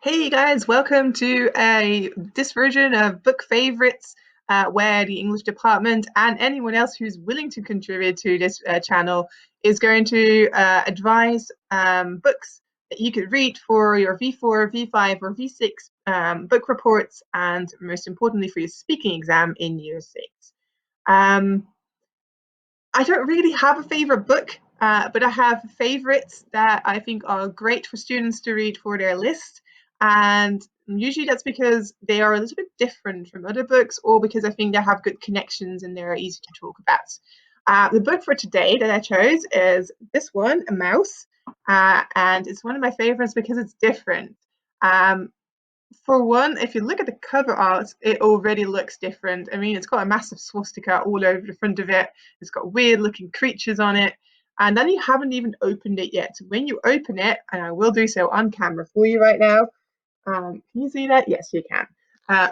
Hey guys, welcome to this version of Book Favorites, where the English department and anyone else who's willing to contribute to this channel is going to advise books that you could read for your V4, V5, or V6 book reports, and most importantly for your speaking exam in Year 6. Um, I don't really have a favorite book, but I have favorites that I think are great for students to read for their list. And usually that's because they are a little bit different from other books, or because I think they have good connections and they're easy to talk about. The book for today that I chose is this one, A Mouse. And it's one of my favorites because it's different. Um, for one, if you look at the cover art, it already looks different. I mean, it's got a massive swastika all over the front of it. It's got weird looking creatures on it. And then you haven't even opened it yet. When you open it, and I will do so on camera for you right now. Can you see that? Yes, you can. Um,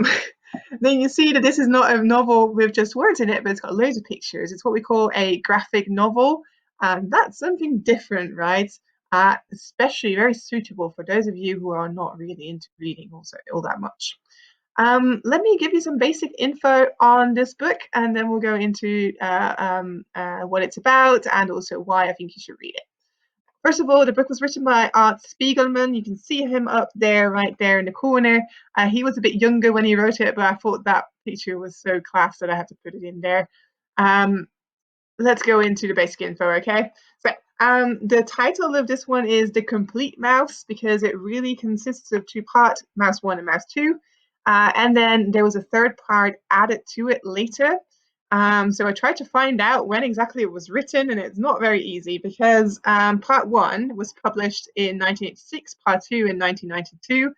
then you see that this is not a novel with just words in it, but it's got loads of pictures. It's what we call a graphic novel. That's something different, right? Especially very suitable for those of you who are not really into reading also all that much. Let me give you some basic info on this book, and then we'll go into what it's about and also why I think you should read it. First of all, the book was written by Art Spiegelman. You can see him up there, right there in the corner. He was a bit younger when he wrote it, but I thought that picture was so class that I had to put it in there. Let's go into the basic info, okay? So, the title of this one is The Complete Mouse because it really consists of two parts, Mouse 1 and Mouse 2. And then there was a third part added to it later. So I tried to find out when exactly it was written, and it's not very easy because part 1 was published in 1986, part 2 in 1992,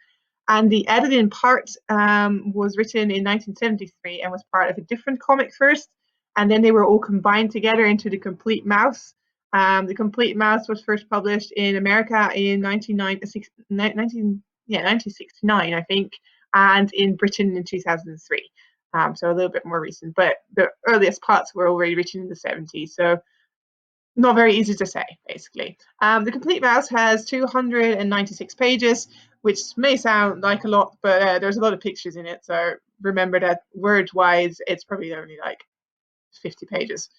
and the editing part was written in 1973 and was part of a different comic first, and then they were all combined together into The Complete Mouse. The Complete Mouse was first published in America in 1969, I think, and in Britain in 2003. So a little bit more recent, but the earliest parts were already written in the 70s, so not very easy to say, basically. The Complete Mouse has 296 pages, which may sound like a lot, but there's a lot of pictures in it, so remember that word-wise, it's probably only like 50 pages.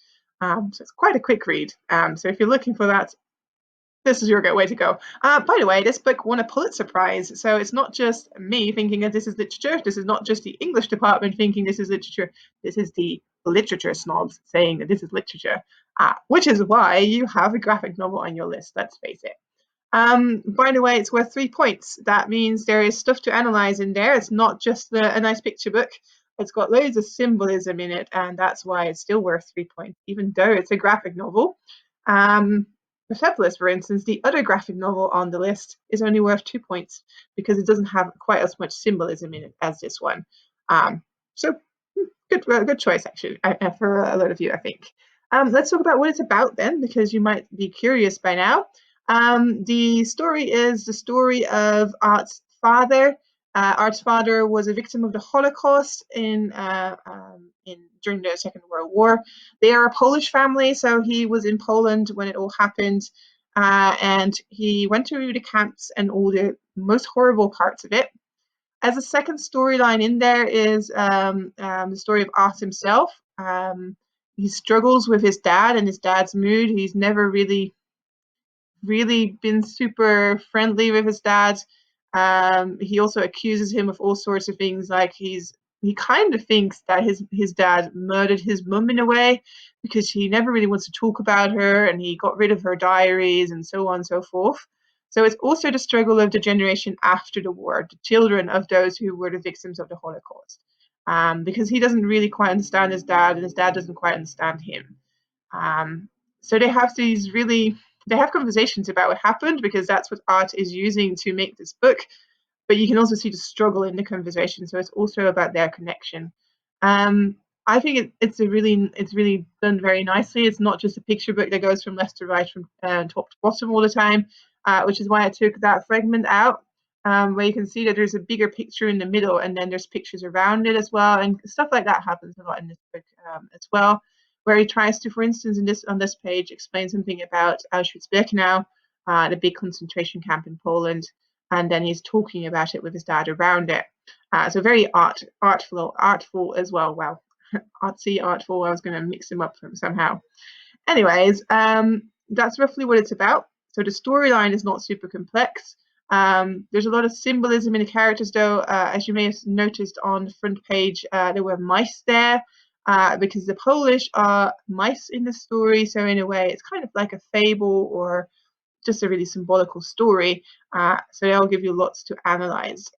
So it's quite a quick read. So if you're looking for that, this is your way to go. By the way, this book won a Pulitzer Prize, so it's not just me thinking that this is literature. This is not just the English department thinking this is literature. This is the literature snobs saying that this is literature, which is why you have a graphic novel on your list, let's face it. By the way, it's worth 3 points. That means there is stuff to analyze in there. It's not just a nice picture book. It's got loads of symbolism in it, and that's why it's still worth 3 points, even though it's a graphic novel. Persepolis, for instance, the other graphic novel on the list, is only worth 2 points because it doesn't have quite as much symbolism in it as this one. So good choice, actually, for a lot of you, I think. Let's talk about what it's about then, because you might be curious by now. The story is the story of Art's father. Art's father was a victim of the Holocaust during the Second World War. They are a Polish family, so he was in Poland when it all happened, and he went through the camps and all the most horrible parts of it. As a second storyline in there is the story of Art himself. He struggles with his dad and his dad's mood. He's never really been super friendly with his dad. He also accuses him of all sorts of things, like he kind of thinks that his dad murdered his mum in a way because he never really wants to talk about her, and he got rid of her diaries and so on and so forth. So it's also the struggle of the generation after the war, the children of those who were the victims of the Holocaust, because he doesn't really quite understand his dad, and his dad doesn't quite understand him. So they have conversations about what happened because that's what Art is using to make this book, but you can also see the struggle in the conversation, so it's also about their connection. I think it's really done very nicely. It's not just a picture book that goes from left to right, from top to bottom all the time, which is why I took that fragment out, where you can see that there's a bigger picture in the middle, and then there's pictures around it as well, and stuff like that happens a lot in this book as well, where he tries to, for instance, on this page, explain something about Auschwitz-Birkenau, the big concentration camp in Poland. and then he's talking about it with his dad around it. So very artful as well. Well, artsy, artful. I was going to mix them up somehow. Anyways, that's roughly what it's about. So the storyline is not super complex. There's a lot of symbolism in the characters, though. As you may have noticed on the front page, there were mice there, because the Polish are mice in the story. So in a way, it's kind of like a fable or just a really symbolical story. So they'll give you lots to analyze.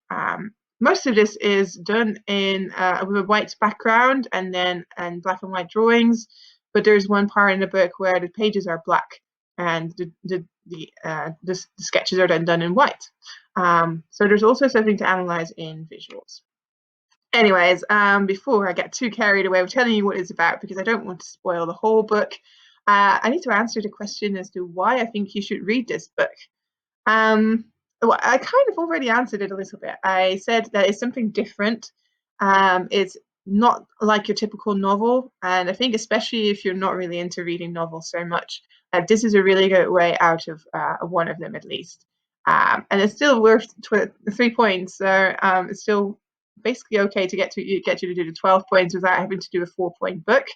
Most of this is done in with a white background and black and white drawings. But there's one part in the book where the pages are black and the sketches are then done in white. So there's also something to analyze in visuals. Anyways, before I get too carried away with telling you what it's about, because I don't want to spoil the whole book, I need to answer the question as to why I think you should read this book. Well, I kind of already answered it a little bit. I said that it's something different. It's not like your typical novel, and I think especially if you're not really into reading novels so much, this is a really good way out of one of them at least. And it's still worth 3 points, so it's still basically okay to get you to do the 12 points without having to do a 4-point book.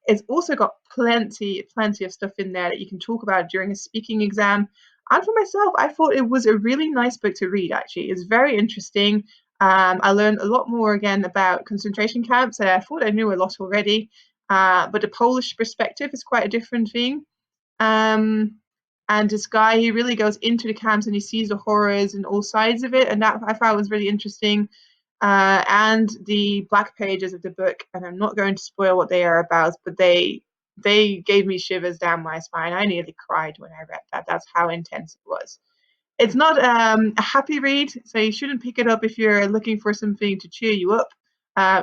It's also got plenty of stuff in there that you can talk about during a speaking exam. And for myself, I thought it was a really nice book to read, actually. It's very interesting. I learned a lot more, again, about concentration camps. I thought I knew a lot already, but the Polish perspective is quite a different thing. And this guy, he really goes into the camps and he sees the horrors and all sides of it, and that I found was really interesting. And the black pages of the book, and I'm not going to spoil what they are about, but they gave me shivers down my spine. I nearly cried when I read that. That's how intense it was. It's not a happy read, so you shouldn't pick it up if you're looking for something to cheer you up.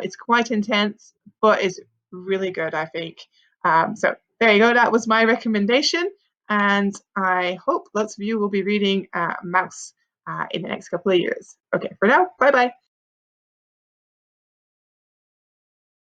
It's quite intense, but it's really good, I think. So there you go. That was my recommendation, and I hope lots of you will be reading Mouse in the next couple of years. Okay, for now, bye-bye.